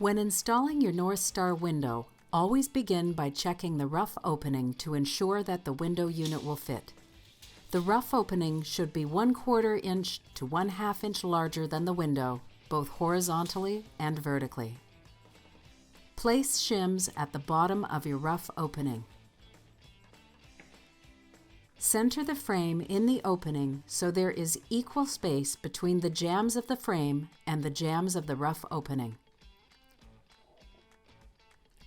When installing your North Star window, always begin by checking the rough opening to ensure that the window unit will fit. The rough opening should be 1/4 inch to 1/2 inch larger than the window, both horizontally and vertically. Place shims at the bottom of your rough opening. Center the frame in the opening so there is equal space between the jambs of the frame and the jambs of the rough opening.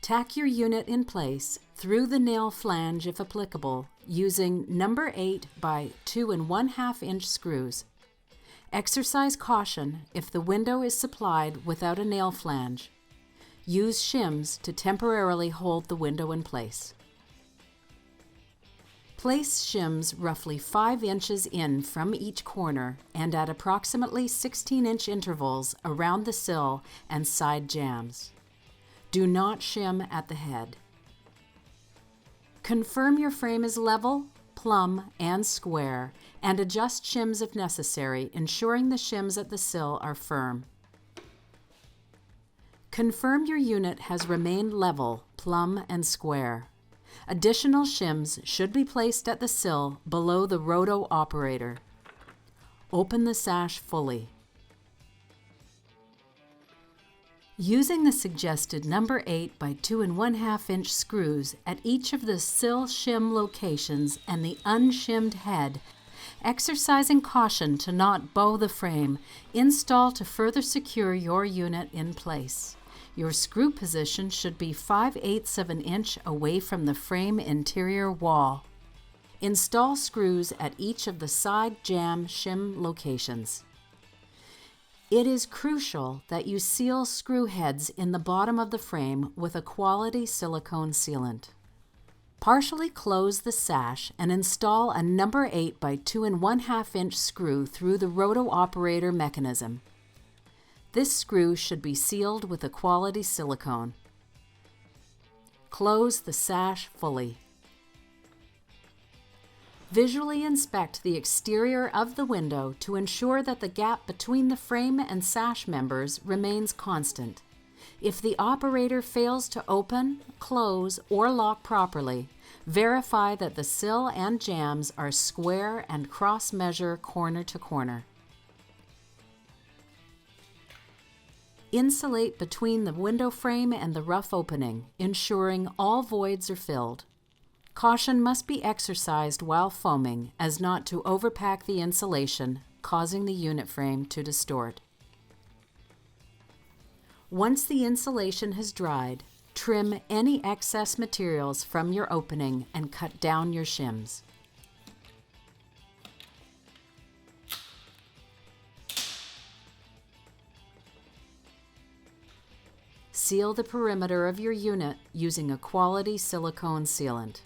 Tack your unit in place through the nail flange if applicable, using number 8 by 2 1/2 inch screws. Exercise caution if the window is supplied without a nail flange. Use shims to temporarily hold the window in place. Place shims roughly 5 inches in from each corner and at approximately 16-inch intervals around the sill and side jambs. Do not shim at the head. Confirm your frame is level, plumb, and square, and adjust shims if necessary, ensuring the shims at the sill are firm. Confirm your unit has remained level, plumb, and square. Additional shims should be placed at the sill below the roto operator. Open the sash fully. Using the suggested number 8 by 2 1/2 inch screws at each of the sill shim locations and the unshimmed head, exercising caution to not bow the frame, install to further secure your unit in place. Your screw position should be 5/8 of an inch away from the frame interior wall. Install screws at each of the side jamb shim locations. It is crucial that you seal screw heads in the bottom of the frame with a quality silicone sealant. Partially close the sash and install a number 8 by 2 1/2 inch screw through the roto operator mechanism. This screw should be sealed with a quality silicone. Close the sash fully. Visually inspect the exterior of the window to ensure that the gap between the frame and sash members remains constant. If the operator fails to open, close, or lock properly, verify that the sill and jambs are square and cross-measure corner to corner. Insulate between the window frame and the rough opening, ensuring all voids are filled. Caution must be exercised while foaming as not to overpack the insulation, causing the unit frame to distort. Once the insulation has dried, trim any excess materials from your opening and cut down your shims. Seal the perimeter of your unit using a quality silicone sealant.